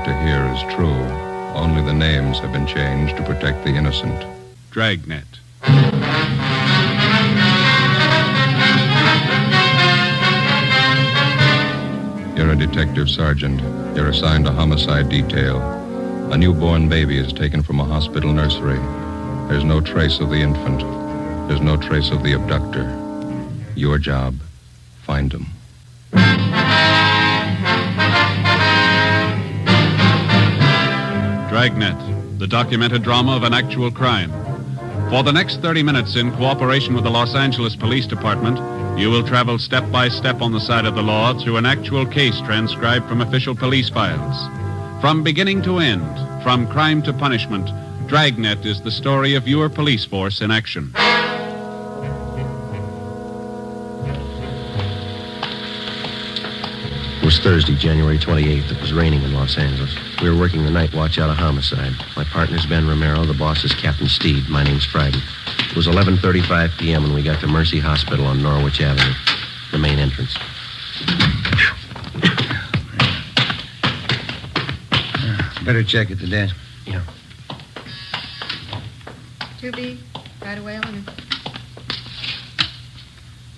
to hear is true. Only the names have been changed to protect the innocent. Dragnet. You're a detective sergeant. You're assigned a homicide detail. A newborn baby is taken from a hospital nursery. There's no trace of the infant. There's no trace of the abductor. Your job, find him. Dragnet, the documented drama of an actual crime. For the next 30 minutes, in cooperation with the Los Angeles Police Department, you will travel step by step on the side of the law through an actual case transcribed from official police files. From beginning to end, from crime to punishment, Dragnet is the story of your police force in action. It was Thursday, January 28th. It was raining in Los Angeles. We were working the night watch out of homicide. My partner's Ben Romero. The boss is Captain Steed. My name's Friday. It was 11:35 p.m. when we got to Mercy Hospital on Norwich Avenue, the main entrance. Better check at the desk. Yeah. 2B, right away, Eleanor.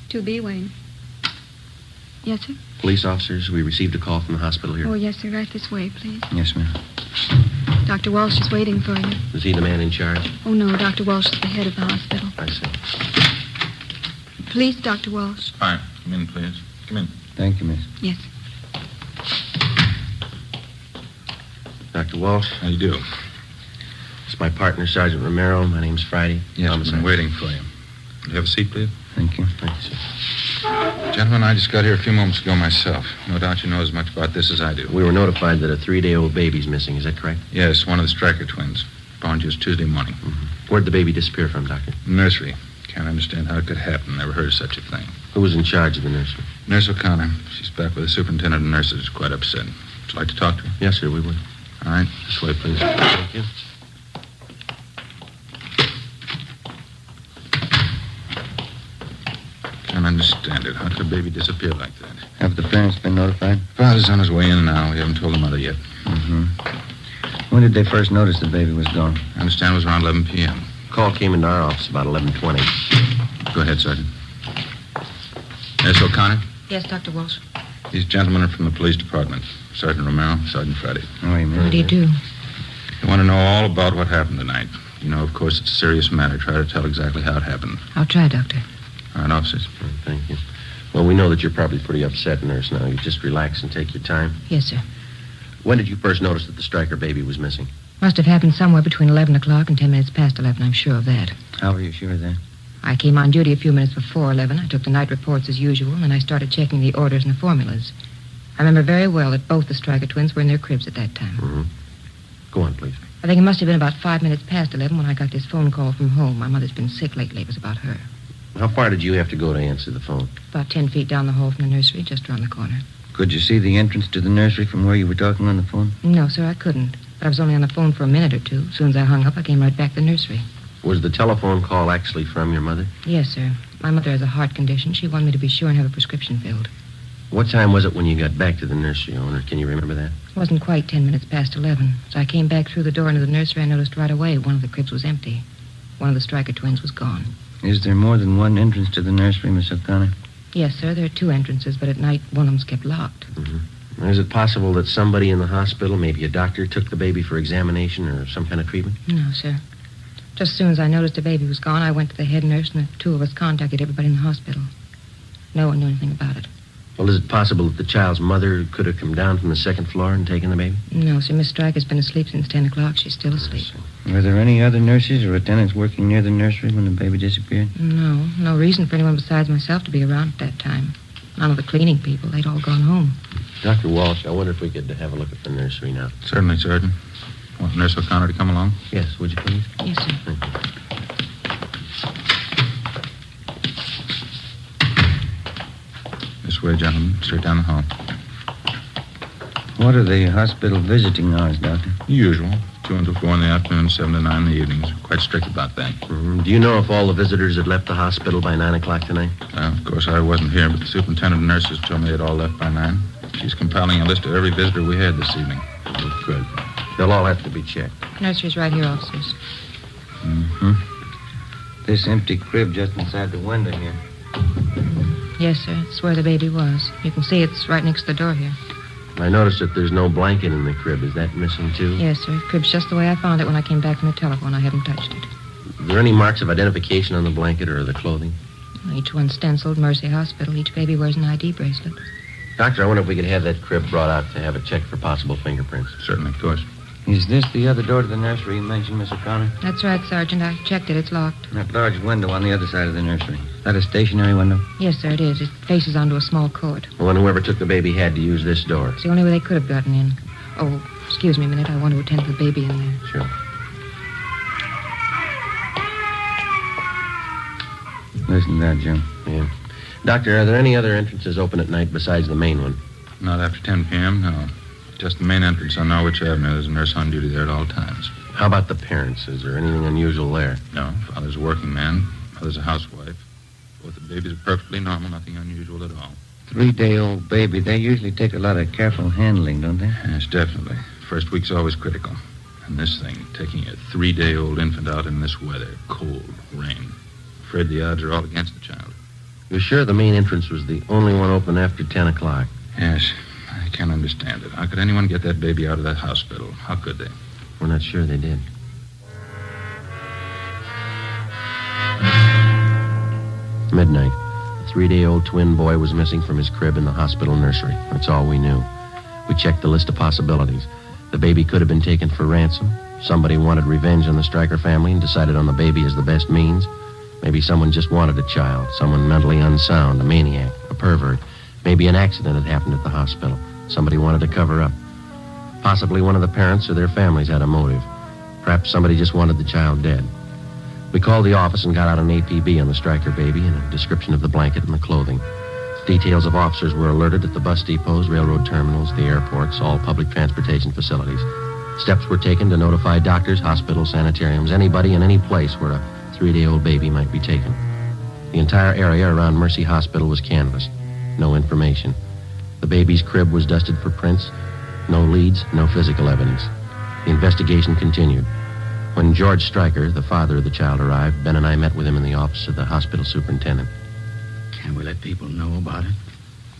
2B, Wayne. Yes, sir? Police officers, we received a call from the hospital here. Oh, yes, sir. Right this way, please. Yes, ma'am. Dr. Walsh is waiting for you. Is he the man in charge? Oh, no, Dr. Walsh is the head of the hospital. I see. Please, Dr. Walsh. Fine. Come in, please. Come in. Thank you, miss. Yes. Dr. Walsh? How you do? It's my partner, Sergeant Romero. My name's Friday. Yes, Homicide. I've been waiting for you. Will you have a seat, please? Thank you. Thank you, sir. Gentlemen, I just got here a few moments ago myself. No doubt you know as much about this as I do. We were notified that a 3-day-old baby's missing. Is that correct? Yes, one of the Stryker twins. Born just Tuesday morning. Mm-hmm. Where'd the baby disappear from, Doctor? Nursery. Can't understand how it could happen. Never heard of such a thing. Who was in charge of the nursery? Nurse O'Connor. She's back with the superintendent of nurses. Quite upset. Would you like to talk to her? Yes, sir, we would. All right. This way, please. Thank you. Can't understand it. How could a baby disappear like that? Have the parents been notified? Father's on his way in now. We haven't told the mother yet. Mm-hmm. When did they first notice the baby was gone? I understand it was around 11 p.m. Call came into our office about 11:20. Go ahead, Sergeant. Nurse O'Connor? Yes, Dr. Walsh. These gentlemen are from the police department. Sergeant Romero, Sergeant Friday. Oh, you What do you do? They want to know all about what happened tonight. You know, of course, it's a serious matter. Try to tell exactly how it happened. I'll try, Doctor. All right, officers. Thank you. Well, we know that you're probably pretty upset, nurse, now. You just relax and take your time. Yes, sir. When did you first notice that the Stryker baby was missing? Must have happened somewhere between 11 o'clock and 10 minutes past 11. I'm sure of that. How are you sure of that? I came on duty a few minutes before 11. I took the night reports as usual, and I started checking the orders and the formulas. I remember very well that both the Stryker twins were in their cribs at that time. Mm-hmm. Go on, please. I think it must have been about 5 minutes past 11 when I got this phone call from home. My mother's been sick lately. It was about her. How far did you have to go to answer the phone? About 10 feet down the hall from the nursery, just around the corner. Could you see the entrance to the nursery from where you were talking on the phone? No, sir, I couldn't. But I was only on the phone for a minute or two. As soon as I hung up, I came right back to the nursery. Was the telephone call actually from your mother? Yes, sir. My mother has a heart condition. She wanted me to be sure and have a prescription filled. What time was it when you got back to the nursery, owner? Can you remember that? It wasn't quite 10 minutes past 11. As I came back through the door into the nursery, I noticed right away one of the cribs was empty. One of the Stryker twins was gone. Is there more than one entrance to the nursery, Miss O'Connor? Yes, sir. There are 2 entrances, but at night one of them's kept locked. Mm-hmm. Is it possible that somebody in the hospital, maybe a doctor, took the baby for examination or some kind of treatment? No, sir. Just as soon as I noticed the baby was gone, I went to the head nurse, and the 2 of us contacted everybody in the hospital. No one knew anything about it. Well, is it possible that the child's mother could have come down from the 2nd floor and taken the baby? No, sir. Miss Stryker's been asleep since 10 o'clock. She's still asleep. Were there any other nurses or attendants working near the nursery when the baby disappeared? No. No reason for anyone besides myself to be around at that time. None of the cleaning people. They'd all gone home. Dr. Walsh, I wonder if we could have a look at the nursery now. Certainly, Sergeant. Want Nurse O'Connor to come along? Yes, would you please? Yes, sir. Thank you. This way, gentlemen. Straight down the hall. What are the hospital visiting hours, Doctor? The usual. 2 until 4 in the afternoon, 7 to 9 in the evenings. Quite strict about that. Mm-hmm. Do you know if all the visitors had left the hospital by 9 o'clock tonight? Of course, I wasn't here, but the superintendent of nurses told me they'd all left by 9. She's compiling a list of every visitor we had this evening. Good. They'll all have to be checked. Nursery's right here, officers. Mm-hmm. This empty crib just inside the window here. Yes, sir. It's where the baby was. You can see it's right next to the door here. I noticed that there's no blanket in the crib. Is that missing, too? Yes, sir. The crib's just the way I found it when I came back from the telephone. I haven't touched it. Are there any marks of identification on the blanket or the clothing? Each one's stenciled Mercy Hospital. Each baby wears an ID bracelet. Doctor, I wonder if we could have that crib brought out to have it checked for possible fingerprints. Certainly, of course. Is this the other door to the nursery you mentioned, Miss O'Connor? That's right, Sergeant. I checked it. It's locked. That large window on the other side of the nursery. Is that a stationary window? Yes, sir, it is. It faces onto a small court. Well, then whoever took the baby had to use this door. It's the only way they could have gotten in. Oh, excuse me a minute. I want to attend to the baby in there. Sure. Listen to that, Jim. Yeah. Doctor, are there any other entrances open at night besides the main one? Not after 10 p.m., no. Just the main entrance on Norwich Avenue. There's a nurse on duty there at all times. How about the parents? Is there anything unusual there? No, father's a working man. Mother's a housewife. Both the babies are perfectly normal, nothing unusual at all. 3-day-old baby. They usually take a lot of careful handling, don't they? Yes, definitely. First week's always critical. And this thing, taking a 3-day-old infant out in this weather, cold, rain. Afraid the odds are all against the child. You're sure the main entrance was the only one open after 10 o'clock? Yes, I can't understand it. How could anyone get that baby out of that hospital? How could they? We're not sure they did. Midnight. A 3-day-old twin boy was missing from his crib in the hospital nursery. That's all we knew. We checked the list of possibilities. The baby could have been taken for ransom. Somebody wanted revenge on the Stryker family and decided on the baby as the best means. Maybe someone just wanted a child, someone mentally unsound, a maniac, a pervert. Maybe an accident had happened at the hospital. Somebody wanted to cover up. Possibly one of the parents or their families had a motive. Perhaps somebody just wanted the child dead. We called the office and got out an APB on the Stryker baby and a description of the blanket and the clothing. Details of officers were alerted at the bus depots, railroad terminals, the airports, all public transportation facilities. Steps were taken to notify doctors, hospitals, sanitariums, anybody in any place where a 3-day-old baby might be taken. The entire area around Mercy Hospital was canvassed. No information. The baby's crib was dusted for prints. No leads, no physical evidence. The investigation continued. When George Stryker, the father of the child, arrived, Ben and I met with him in the office of the hospital superintendent. Can't we let people know about it?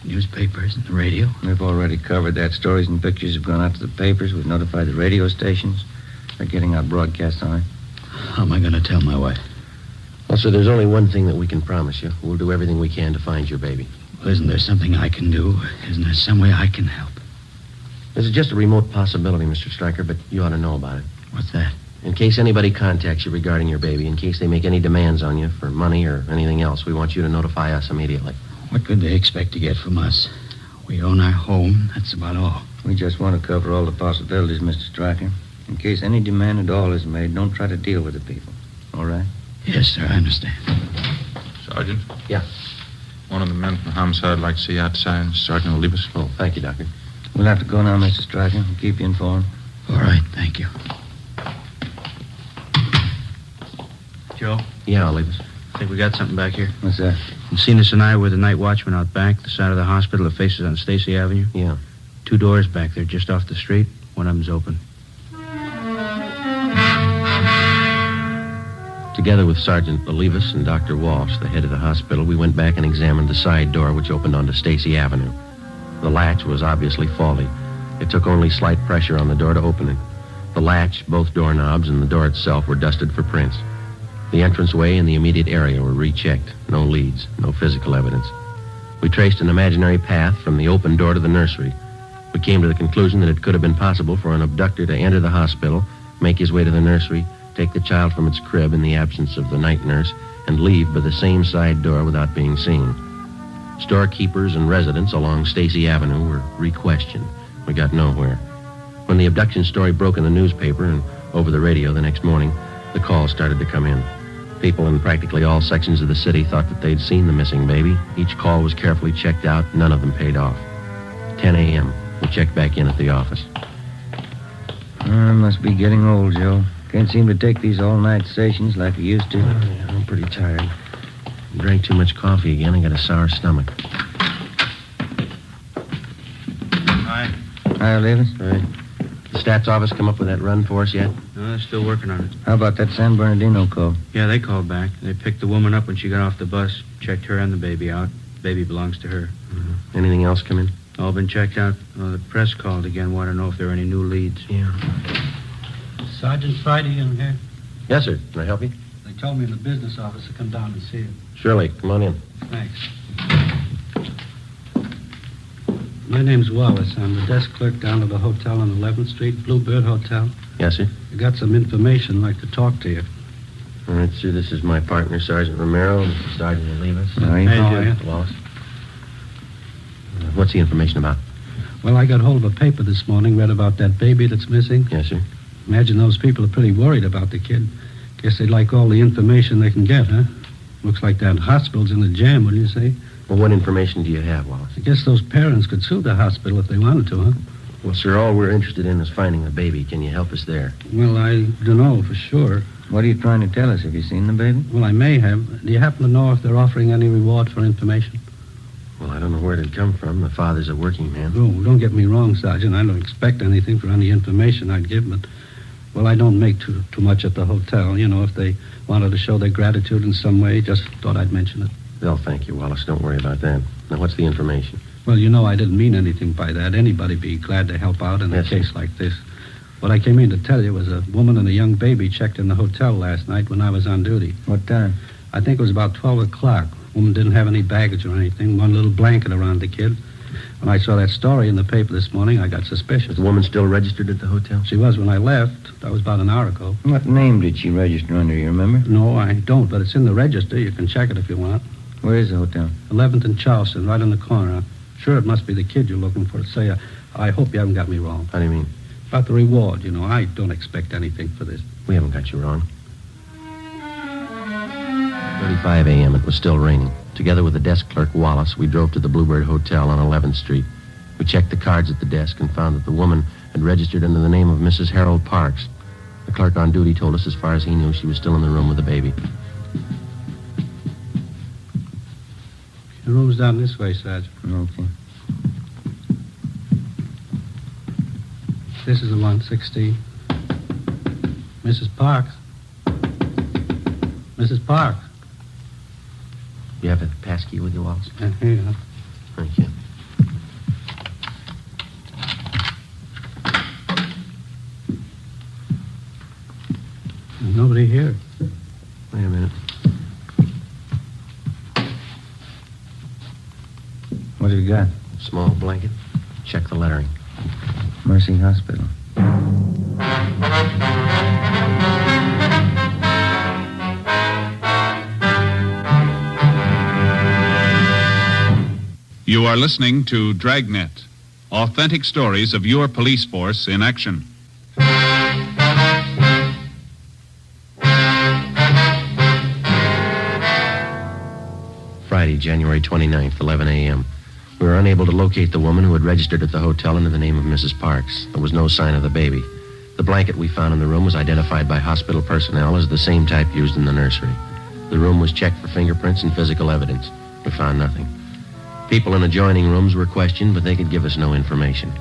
Newspapers and the radio? We've already covered that. Stories and pictures have gone out to the papers. We've notified the radio stations. They're getting out broadcasts on it. How am I going to tell my wife? Well, sir, there's only one thing that we can promise you. We'll do everything we can to find your baby. Well, isn't there something I can do? Isn't there some way I can help? This is just a remote possibility, Mr. Stryker, but you ought to know about it. What's that? In case anybody contacts you regarding your baby, in case they make any demands on you for money or anything else, we want you to notify us immediately. What could they expect to get from us? We own our home. That's about all. We just want to cover all the possibilities, Mr. Stryker. In case any demand at all is made, don't try to deal with the people. All right? Yes, sir, I understand. Sergeant? Yeah. One of the men from homicide would like to see you outside. Sergeant will leave us. Oh, thank you, Doctor. We'll have to go now, Mr. Stryker. We'll keep you informed. All right, thank you. Joe? Yeah, I'll leave us. I think we got something back here. What's that? Cenas and I were the night watchman out back, the side of the hospital that faces on Stacy Avenue. Yeah. 2 doors back there, just off the street. One of them's open. Together with Sergeant Olivas and Dr. Walsh, the head of the hospital, we went back and examined the side door which opened onto Stacy Avenue. The latch was obviously faulty. It took only slight pressure on the door to open it. The latch, both doorknobs, and the door itself were dusted for prints. The entranceway and the immediate area were rechecked. No leads, no physical evidence. We traced an imaginary path from the open door to the nursery. We came to the conclusion that it could have been possible for an abductor to enter the hospital, make his way to the nursery, take the child from its crib in the absence of the night nurse, and leave by the same side door without being seen. Storekeepers and residents along Stacy Avenue were re-questioned. We got nowhere. When the abduction story broke in the newspaper and over the radio the next morning, the calls started to come in. People in practically all sections of the city thought that they'd seen the missing baby. Each call was carefully checked out. None of them paid off. 10 a.m. We checked back in at the office. I must be getting old, Joe. Can't seem to take these all-night sessions like I used to. Yeah, I'm pretty tired. Drank too much coffee again. I got a sour stomach. Hi. Hi, Olivas. All right. Stats office come up with that run for us yet? No, they're still working on it. How about that San Bernardino call? Yeah, they called back. They picked the woman up when she got off the bus, checked her and the baby out. The baby belongs to her. Mm-hmm. Anything else come in? All been checked out. The press called again, wanted to know if there are any new leads. Yeah. Sergeant Friday in here? Yes, sir. Can I help you? They told me in the business office to come down and see you. Surely. Come on in. Thanks. My name's Wallace. I'm the desk clerk down at the hotel on 11th Street, Bluebird Hotel. Yes, sir. I got some information. I'd like to talk to you. All right, sir. This is my partner, Sergeant Romero. Mr. Sergeant Olivas. How are you? How are you? Wallace. What's the information about? Well, I got hold of a paper this morning, read about that baby that's missing. Yes, sir. Imagine those people are pretty worried about the kid. Guess they'd like all the information they can get, huh? Looks like that hospital's in a jam, wouldn't you say? Well, what information do you have, Wallace? I guess those parents could sue the hospital if they wanted to, huh? Well, sir, all we're interested in is finding the baby. Can you help us there? Well, I don't know for sure. What are you trying to tell us? Have you seen the baby? Well, I may have. Do you happen to know if they're offering any reward for information? Well, I don't know where it'd come from. The father's a working man. Oh, don't get me wrong, Sergeant. I don't expect anything for any information I'd give, but, well, I don't make too much at the hotel. You know, if they wanted to show their gratitude in some way, just thought I'd mention it. Well, thank you, Wallace. Don't worry about that. Now, what's the information? Well, you know, I didn't mean anything by that. Anybody'd be glad to help out in a Yes, case like this. What I came in to tell you was a woman and a young baby checked in the hotel last night when I was on duty. What time? I think it was about 12 o'clock. Woman didn't have any baggage or anything, one little blanket around the kid. When I saw that story in the paper this morning, I got suspicious. Is the woman still registered at the hotel? She was when I left. That was about an hour ago. What name did she register under, you remember? No, I don't, but it's in the register. You can check it if you want. Where is the hotel? 11th and Charleston, right in the corner. I'm sure it must be the kid you're looking for. Say, I hope you haven't got me wrong. How do you mean? About the reward, you know. I don't expect anything for this. We haven't got you wrong. 5:35 a.m. It was still raining. Together with the desk clerk, Wallace, we drove to the Bluebird Hotel on 11th Street. We checked the cards at the desk and found that the woman had registered under the name of Mrs. Harold Parks. The clerk on duty told us as far as he knew she was still in the room with the baby. The room's down this way, Sergeant. Okay. This is the 116. Mrs. Parks. Mrs. Parks. You have a passkey with you, Wallace? Here you are. Thank you. There's nobody here. Wait a minute. What have you got? Small blanket. Check the lettering. Mercy Hospital. You are listening to Dragnet, authentic stories of your police force in action. Friday, January 29th, 11 a.m. We were unable to locate the woman who had registered at the hotel under the name of Mrs. Parks. There was no sign of the baby. The blanket we found in the room was identified by hospital personnel as the same type used in the nursery. The room was checked for fingerprints and physical evidence. We found nothing. People in adjoining rooms were questioned, but they could give us no information.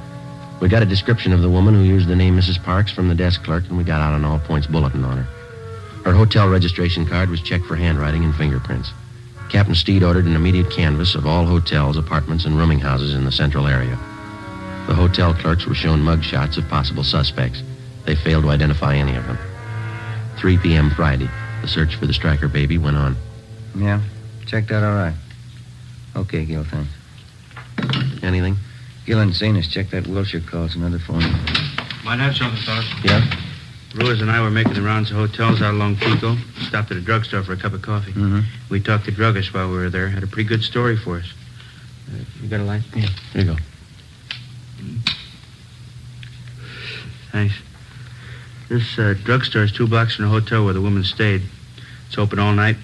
We got a description of the woman who used the name Mrs. Parks from the desk clerk, and we got out an all-points bulletin on her. Her hotel registration card was checked for handwriting and fingerprints. Captain Steed ordered an immediate canvass of all hotels, apartments, and rooming houses in the central area. The hotel clerks were shown mug shots of possible suspects. They failed to identify any of them. 3 p.m. Friday, the search for the Stryker baby went on. Yeah, checked out all right. Okay, Gil, thanks. Anything? Gil and Zenas checked that Wilshire call. It's another phone. Might have something, fellas. Yeah? Ruiz and I were making the rounds of hotels out along Pico. Stopped at a drugstore for a cup of coffee. Mm-hmm. We talked to druggists while we were there. Had a pretty good story for us. You got a light? Yeah. Here you go. Thanks. This drugstore is 2 blocks from the hotel where the woman stayed. It's open all night.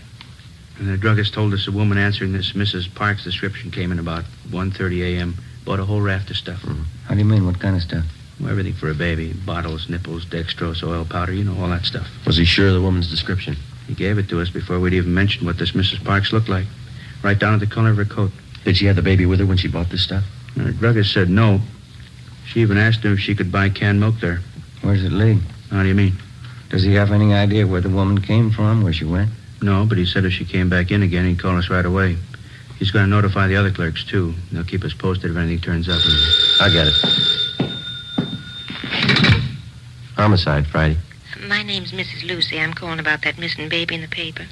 And the druggist told us the woman answering this Mrs. Parks' description came in about 1:30 a.m. Bought a whole raft of stuff. Mm-hmm. How do you mean? What kind of stuff? Well, everything for a baby. Bottles, nipples, dextrose, oil powder, you know, all that stuff. Was he sure of the woman's description? He gave it to us before we'd even mentioned what this Mrs. Parks looked like. Right down to the color of her coat. Did she have the baby with her when she bought this stuff? And the druggist said no. She even asked him if she could buy canned milk there. Where does it lead? How do you mean? Does he have any idea where the woman came from, where she went? No, but he said if she came back in again, he'd call us right away. He's going to notify the other clerks, too. They'll keep us posted if anything turns up. I get it. Homicide, Friday. My name's Mrs. Lucy. I'm calling about that missing baby in the paper. Am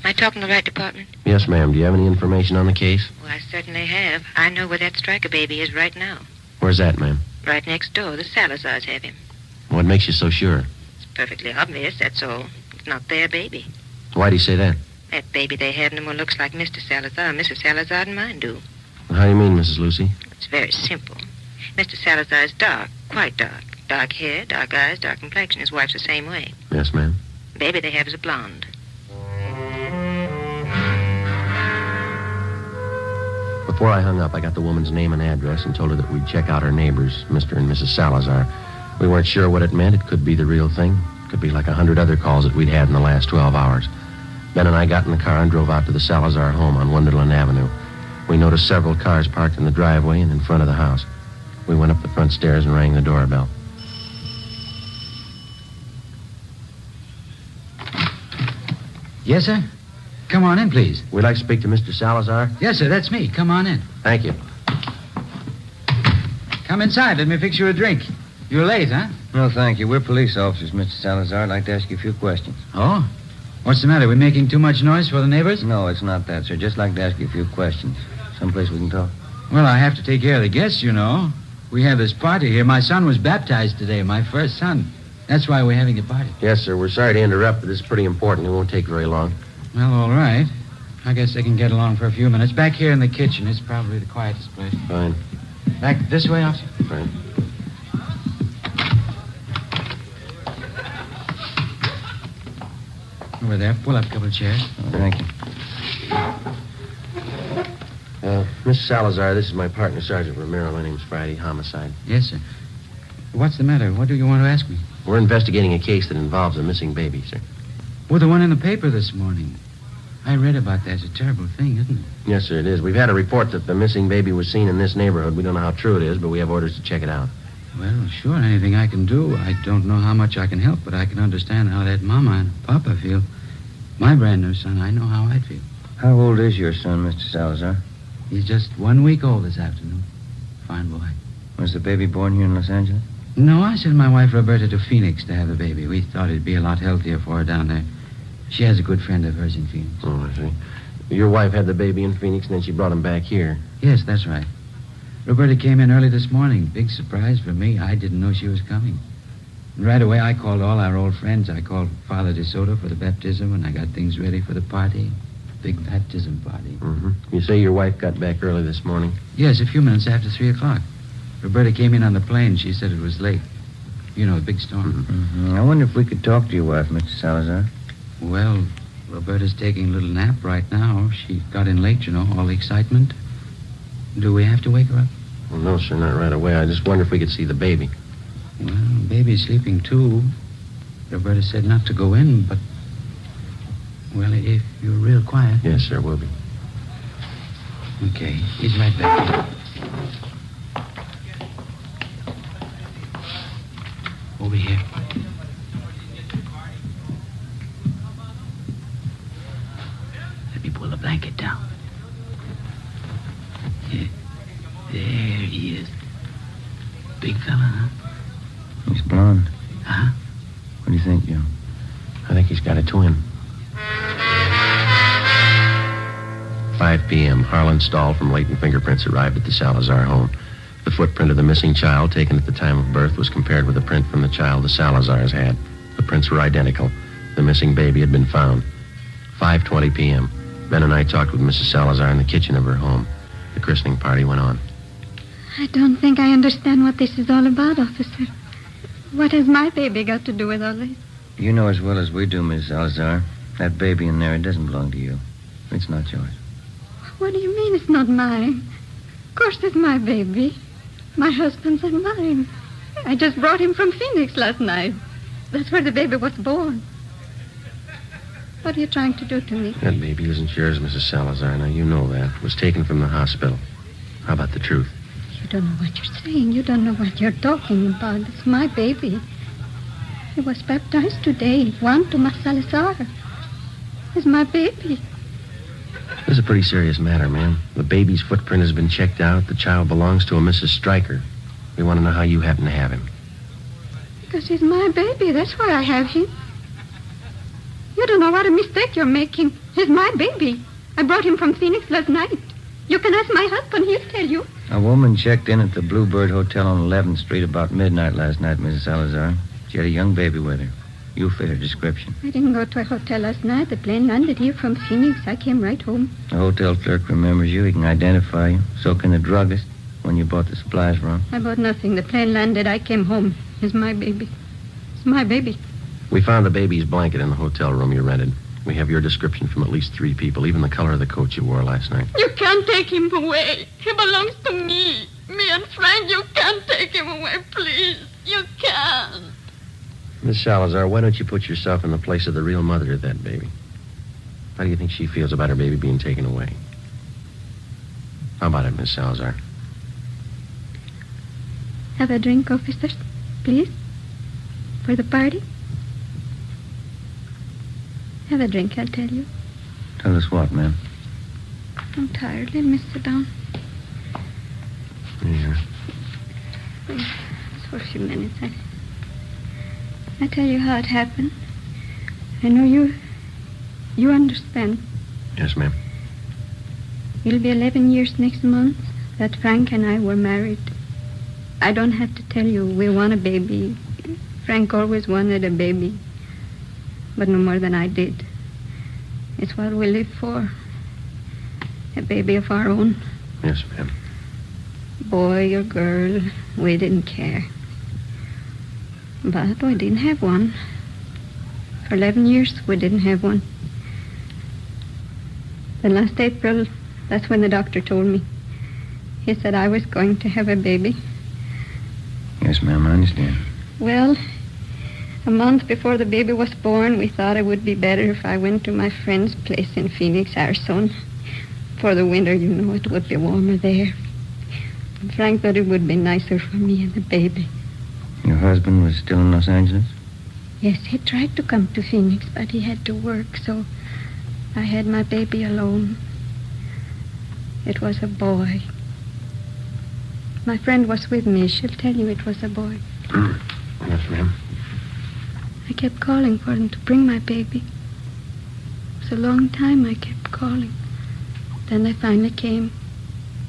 I talking to the right department? Yes, ma'am. Do you have any information on the case? Well, I certainly have. I know where that striker baby is right now. Where's that, ma'am? Right next door. The Salazars have him. What makes you so sure? It's perfectly obvious, that's all. It's not their baby. Why do you say that? That baby they have no more looks like Mr. Salazar and Mrs. Salazar than mine do. Well, how do you mean, Mrs. Lucy? It's very simple. Mr. Salazar is dark, quite dark. Dark hair, dark eyes, dark complexion. His wife's the same way. Yes, ma'am. The baby they have is a blonde. Before I hung up, I got the woman's name and address and told her that we'd check out her neighbors, Mr. and Mrs. Salazar. We weren't sure what it meant. It could be the real thing. It could be like 100 other calls that we'd had in the last 12 hours. Ben and I got in the car and drove out to the Salazar home on Wonderland Avenue. We noticed several cars parked in the driveway and in front of the house. We went up the front stairs and rang the doorbell. Yes, sir? Come on in, please. We'd like to speak to Mr. Salazar. Yes, sir, that's me. Come on in. Thank you. Come inside. Let me fix you a drink. You're late, huh? No, thank you. We're police officers, Mr. Salazar. I'd like to ask you a few questions. Oh? What's the matter? We making too much noise for the neighbors? No, it's not that, sir. Just like to ask you a few questions. Someplace we can talk. Well, I have to take care of the guests, you know. We have this party here. My son was baptized today, my first son. That's why we're having a party. Yes, sir. We're sorry to interrupt, but this is pretty important. It won't take very long. Well, all right. I guess they can get along for a few minutes. Back here in the kitchen. It's probably the quietest place. Fine. Back this way, officer? Fine. Over there. Pull up a couple of chairs. Oh, thank you. Miss Salazar, this is my partner, Sergeant Romero. My name's Friday. Homicide. Yes, sir. What's the matter? What do you want to ask me? We're investigating a case that involves a missing baby, sir. Well, the one in the paper this morning. I read about that. It's a terrible thing, isn't it? Yes, sir, it is. We've had a report that the missing baby was seen in this neighborhood. We don't know how true it is, but we have orders to check it out. Well, sure, anything I can do. I don't know how much I can help, but I can understand how that mama and papa feel. My brand new son, I know how I'd feel. How old is your son, Mr. Salazar? He's just 1 week old this afternoon. Fine boy. Was the baby born here in Los Angeles? No, I sent my wife Roberta to Phoenix to have the baby. We thought it'd be a lot healthier for her down there. She has a good friend of hers in Phoenix. Oh, I see. Your wife had the baby in Phoenix, and then she brought him back here. Yes, that's right. Roberta came in early this morning. Big surprise for me. I didn't know she was coming. And right away, I called all our old friends. I called Father DeSoto for the baptism, and I got things ready for the party. Big baptism party. Mm-hmm. You say your wife got back early this morning? Yes, a few minutes after 3 o'clock. Roberta came in on the plane. She said it was late. You know, a big storm. Mm-hmm. I wonder if we could talk to your wife, Mr. Salazar. Well, Roberta's taking a little nap right now. She got in late, you know, all the excitement. Do we have to wake her up? Well, no, sir, not right away. I just wonder if we could see the baby. Well, baby's sleeping, too. Roberta said not to go in, but... Well, if you're real quiet... Yes, sir, we'll be. Okay, he's right back. Over here. Let me pull the blanket down. Yeah. There he is. Big fella, huh? He's blonde. Huh? What do you think, Joe? I think he's got a twin. 5 p.m., Harlan Stahl from Latent Fingerprints arrived at the Salazar home. The footprint of the missing child taken at the time of birth was compared with a print from the child the Salazars had. The prints were identical. The missing baby had been found. 5:20 p.m., Ben and I talked with Mrs. Salazar in the kitchen of her home. The christening party went on. I don't think I understand what this is all about, officer. What has my baby got to do with all this? You know as well as we do, Miss Salazar. That baby in there, it doesn't belong to you. It's not yours. What do you mean it's not mine? Of course it's my baby. My husband's and mine. I just brought him from Phoenix last night. That's where the baby was born. What are you trying to do to me? That baby isn't yours, Mrs. Salazar. Now, you know that. It was taken from the hospital. How about the truth? You don't know what you're saying. You don't know what you're talking about. It's my baby. He was baptized today. Juan Tomas Salazar. He's my baby. This is a pretty serious matter, ma'am. The baby's footprint has been checked out. The child belongs to a Mrs. Stryker. We want to know how you happen to have him. Because he's my baby. That's why I have him. You don't know what a mistake you're making. He's my baby. I brought him from Phoenix last night. You can ask my husband. He'll tell you. A woman checked in at the Bluebird Hotel on 11th Street about midnight last night, Mrs. Salazar. She had a young baby with her. You fit her description. I didn't go to a hotel last night. The plane landed here from Phoenix. I came right home. The hotel clerk remembers you. He can identify you. So can the druggist when you bought the supplies from. I bought nothing. The plane landed. I came home. It's my baby. It's my baby. We found the baby's blanket in the hotel room you rented. We have your description from at least 3 people, even the color of the coat you wore last night. You can't take him away. He belongs to me. Me and Frank, you can't take him away, please. You can't. Miss Salazar, why don't you put yourself in the place of the real mother of that baby? How do you think she feels about her baby being taken away? How about it, Miss Salazar? Have a drink, officers, please? For the party? Have a drink, I'll tell you. Tell us what, ma'am? I'm tired. Let me sit down. Yeah. Please, just for a few minutes. I tell you how it happened. I know you understand. Yes, ma'am. It'll be 11 years next month that Frank and I were married. I don't have to tell you we want a baby. Frank always wanted a baby, but no more than I did. It's what we live for. A baby of our own. Yes, ma'am. Boy or girl, we didn't care. But we didn't have one. For 11 years, we didn't have one. Then last April, that's when the doctor told me. He said I was going to have a baby. Yes, ma'am, I understand. Well, a month before the baby was born, we thought it would be better if I went to my friend's place in Phoenix, Arizona. For the winter, you know, it would be warmer there. And Frank thought it would be nicer for me and the baby. Your husband was still in Los Angeles? Yes, he tried to come to Phoenix, but he had to work, so I had my baby alone. It was a boy. My friend was with me. She'll tell you it was a boy. Yes, ma'am. I kept calling for him to bring my baby. It was a long time I kept calling. Then they finally came,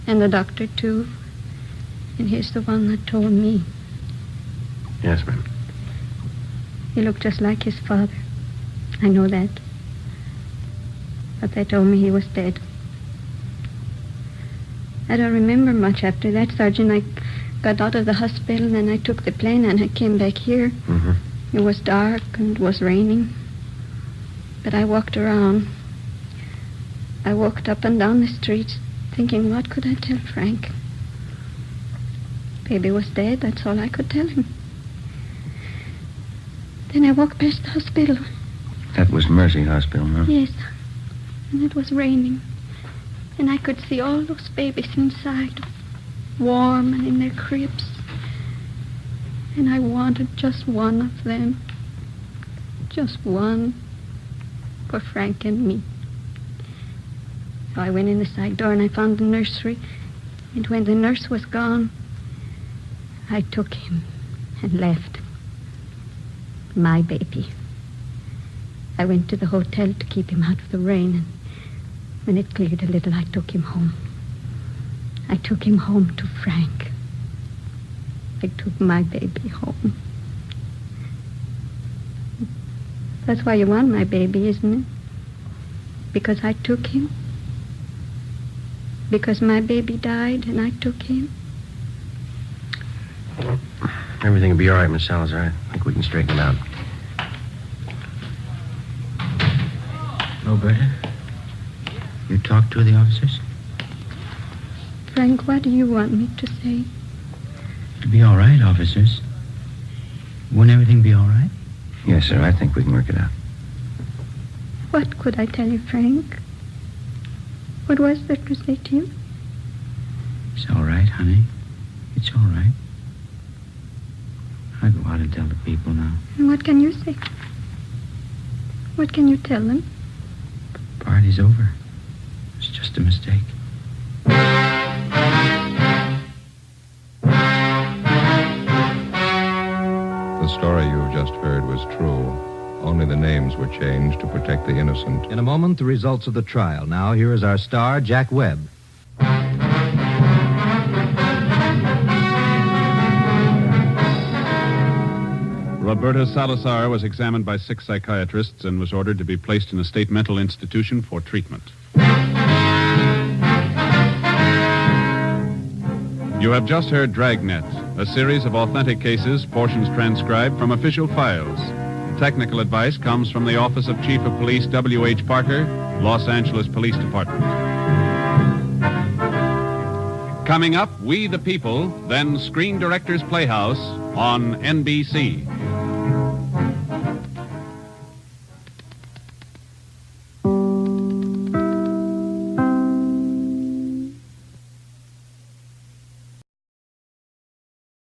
and the doctor, too. And he's the one that told me. Yes, ma'am. He looked just like his father. I know that. But they told me he was dead. I don't remember much after that, Sergeant. I got out of the hospital, and I took the plane, and I came back here. Mm-hmm. It was dark, and it was raining. But I walked around. I walked up and down the streets, thinking, what could I tell Frank? Baby was dead, that's all I could tell him. Then I walked past the hospital. That was Mercy Hospital, huh? Yes. And it was raining. And I could see all those babies inside, warm and in their cribs. And I wanted just one of them. Just one for Frank and me. So I went in the side door and I found the nursery. And when the nurse was gone, I took him and left. My baby. I went to the hotel to keep him out of the rain, and when it cleared a little, I took him home. I took him home to Frank. I took my baby home. That's why you want my baby, isn't it? Because I took him? Because my baby died and I took him? Everything will be all right, Miss Salazar. I think we can straighten it out. Roberta, you talked to the officers? Frank, what do you want me to say? It'll be all right, officers. Won't everything be all right? Yes, sir. I think we can work it out. What could I tell you, Frank? What was there to say to you? It's all right, honey. It's all right. I'll go out and tell the people now. And what can you say? What can you tell them? The party's over. It's just a mistake. The story you've just heard was true. Only the names were changed to protect the innocent. In a moment, the results of the trial. Now, here is our star, Jack Webb. Roberta Salazar was examined by 6 psychiatrists and was ordered to be placed in a state mental institution for treatment. You have just heard Dragnet, a series of authentic cases, portions transcribed from official files. Technical advice comes from the Office of Chief of Police W.H. Parker, Los Angeles Police Department. Coming up, We the People, then Screen Directors Playhouse on NBC.